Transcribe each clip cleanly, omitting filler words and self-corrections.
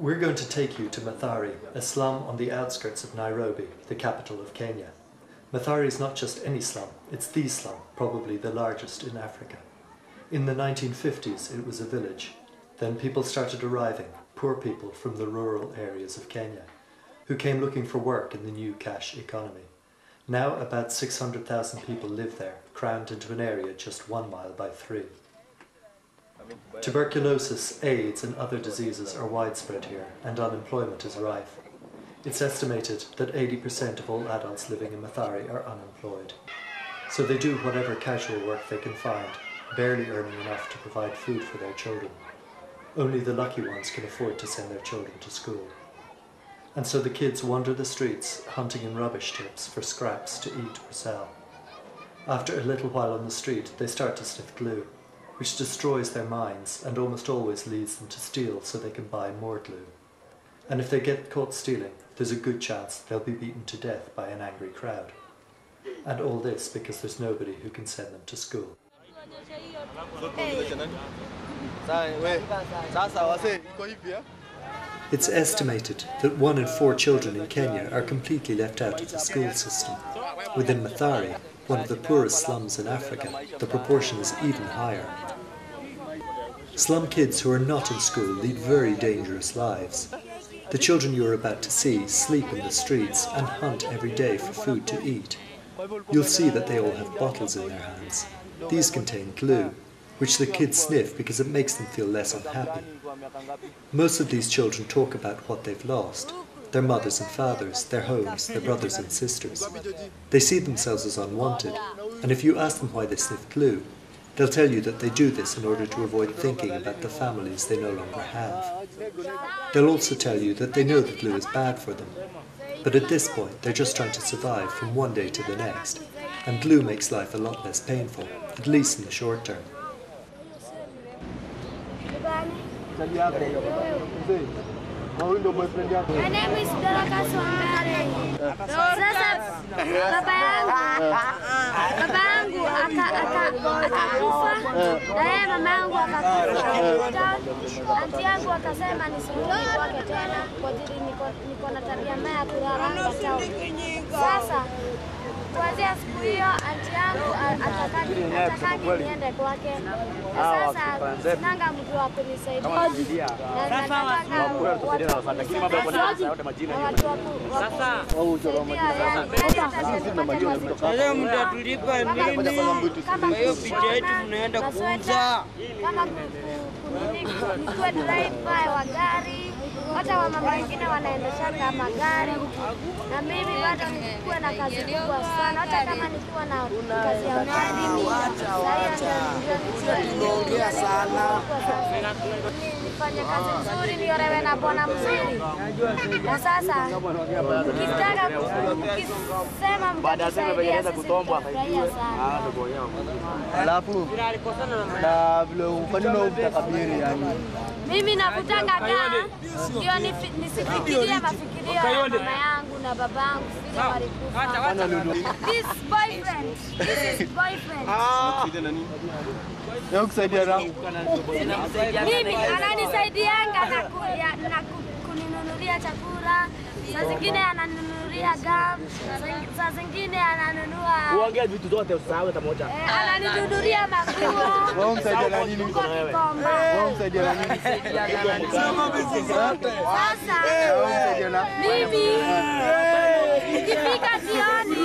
We're going to take you to Mathari, a slum on the outskirts of Nairobi, the capital of Kenya. Mathari is not just any slum, it's the slum, probably the largest in Africa. In the 1950s it was a village. Then people started arriving, poor people from the rural areas of Kenya, who came looking for work in the new cash economy. Now about 600,000 people live there, crammed into an area just 1 mile by 3. Tuberculosis, AIDS and other diseases are widespread here, and unemployment is rife. It's estimated that 80% of all adults living in Mathari are unemployed. So they do whatever casual work they can find, barely earning enough to provide food for their children. Only the lucky ones can afford to send their children to school. And so the kids wander the streets, hunting in rubbish tips for scraps to eat or sell. After a little while on the street, they start to sniff glue, which destroys their minds and almost always leads them to steal so they can buy more glue. And if they get caught stealing, there's a good chance they'll be beaten to death by an angry crowd. And all this because there's nobody who can send them to school. It's estimated that 1 in 4 children in Kenya are completely left out of the school system. Within Mathari, one of the poorest slums in Africa, the proportion is even higher. Slum kids who are not in school lead very dangerous lives. The children you are about to see sleep in the streets and hunt every day for food to eat. You'll see that they all have bottles in their hands. These contain glue, which the kids sniff because it makes them feel less unhappy. Most of these children talk about what they've lost. Their mothers and fathers, their homes, their brothers and sisters. They see themselves as unwanted, and if you ask them why they sniff glue, they'll tell you that they do this in order to avoid thinking about the families they no longer have. They'll also tell you that they know that glue is bad for them, but at this point they're just trying to survive from one day to the next, and glue makes life a lot less painful, at least in the short term. My name is Doraka Swambare. Sasa baba yangu akakufa na yeye mama yangu akakufa. Anti yangu akasema nisirudi kwake tena kwa ajili niko na tabia mbaya ya kulala chao. Sasa kuanzia siku hiyo anti yangu atakaki niende kwake. Sasa sinanga mtu wa kunisaidia. Sasa mtatulipa nini? Kwa hiyo picha yetu mnaenda kuuza. Kama nikuwe driver wa gari, hata wamama wengine wanaendesha kama gari, na mimi bado nikuwe na kazi kubwa sana, hata kama nikiwa na kazi ya mwalimu. Tunaongea sana. Nifanye kazi nzuri, niolewe na bwana mzuri. Na sasa ukitaka kusema mtatusaidia sisi tutafurahia sana. Alafu na vile ufanye na utakabiri yani. Mimi nakutaka kaa ndio nisifikirie mafikirio ya mama yangu na babangu vile walikufa. This is boyfriend. Leo kusaidia rangu. Mimi ananisaidianga na kuninunulia chakula. Saa zingine ananunulia gum, saa zingine ananunua. Uongea vitu zote usahau hata moja. Ananinunulia maguo. Wewe msaidia na nini mko na wewe? Wewe msaidia na nini? Sasa mimi ikifika jioni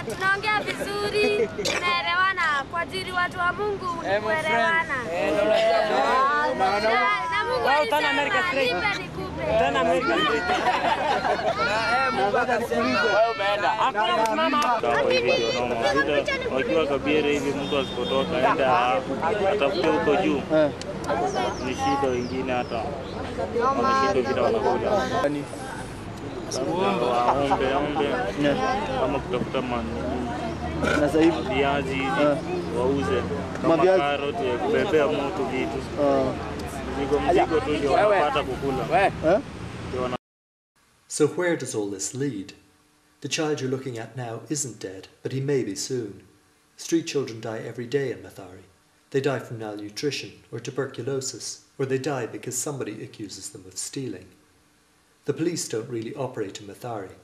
tunaongea vizuri, tunaelewana kwa ajili watu wa Mungu kuelewana. Na Mungu alisema nipe nikupe. Tena Amerika straight. Wewe umeenda. Hakuna msimama. Wakiwa Kabire hivi mtu asipotoka aenda atafute huko juu. Ni shida wengine hata wameshinda vile wanakula. Ombe kama kutafuta Na sasa hivi viazi hizi wauze kama karoti kubebea moto vitu. Mzigo tu ndio wanapata kukula. So where does all this lead? The child you're looking at now isn't dead, but he may be soon. Street children die every day in Mathari. They die from malnutrition or tuberculosis, or they die because somebody accuses them of stealing. The police don't really operate in Mathari,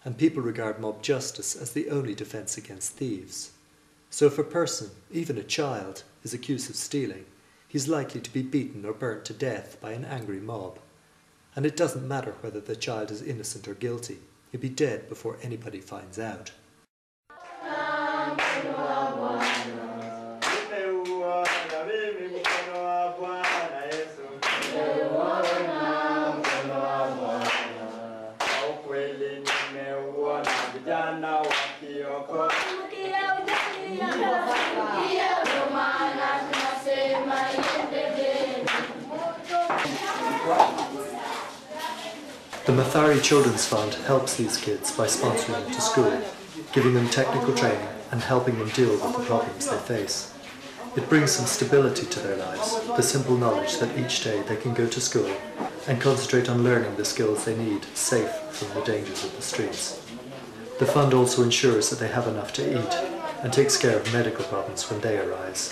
and people regard mob justice as the only defence against thieves. So if a person, even a child, is accused of stealing, he's likely to be beaten or burnt to death by an angry mob. And it doesn't matter whether the child is innocent or guilty, he'll be dead before anybody finds out. The Mathari Children's Fund helps these kids by sponsoring them to school, giving them technical training and helping them deal with the problems they face. It brings some stability to their lives, the simple knowledge that each day they can go to school and concentrate on learning the skills they need, safe from the dangers of the streets. The fund also ensures that they have enough to eat and takes care of medical problems when they arise.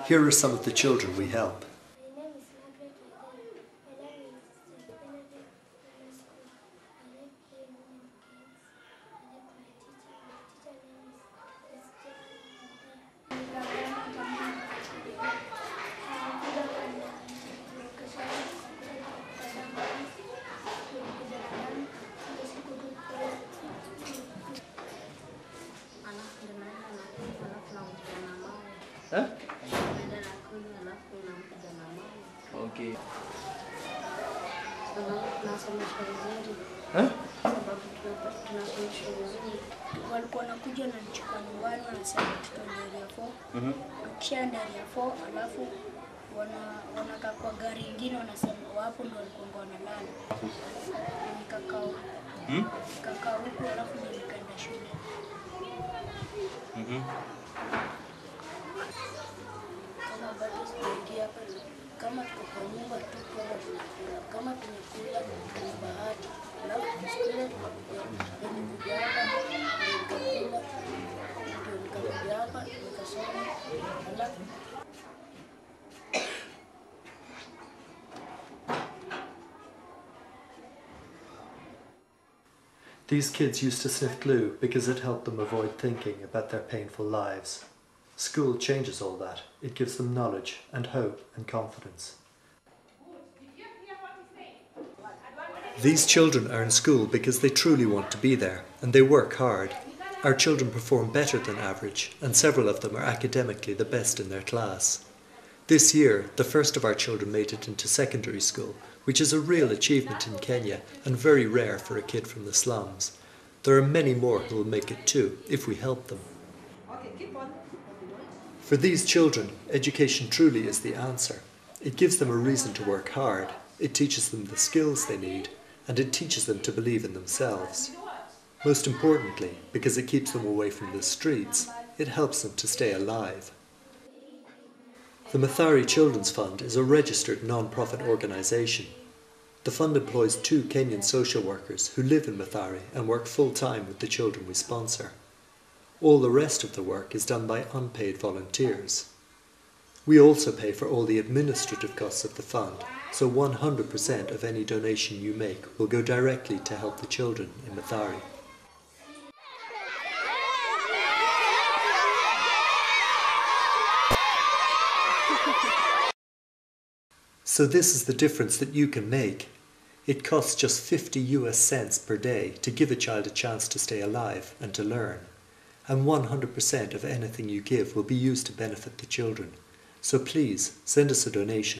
Here are some of the children we help. Okay. Walikuwa wanakuja na nichukua nyumbani wanasema tutoe area 4. Wakishaenda area 4 alafu wanakaa kwa gari ingine wanasema wapo ndio walikuwa wanalala. Nikakaa huko alafu nikaenda shule. Kama bado sijaingia hapa, kama tuko kwa nyumba tuko kama tumekula ni bahati. Alafu tusikule nikuja hapa nikakula ndio nikakuja hapa nikasoma alafu These kids used to sniff glue because it helped them avoid thinking about their painful lives. School changes all that. It gives them knowledge and hope and confidence. These children are in school because they truly want to be there, and they work hard. Our children perform better than average, and several of them are academically the best in their class. This year, the first of our children made it into secondary school, which is a real achievement in Kenya and very rare for a kid from the slums. There are many more who will make it too, if we help them. For these children, education truly is the answer. It gives them a reason to work hard, it teaches them the skills they need, and it teaches them to believe in themselves. Most importantly, because it keeps them away from the streets, it helps them to stay alive. The Mathari Children's Fund is a registered non-profit organisation. The fund employs 2 Kenyan social workers who live in Mathari and work full-time with the children we sponsor. All the rest of the work is done by unpaid volunteers. We also pay for all the administrative costs of the fund, so 100% of any donation you make will go directly to help the children in Mathari. So this is the difference that you can make. It costs just 50 US cents per day to give a child a chance to stay alive and to learn. And 100% of anything you give will be used to benefit the children. So please, send us a donation.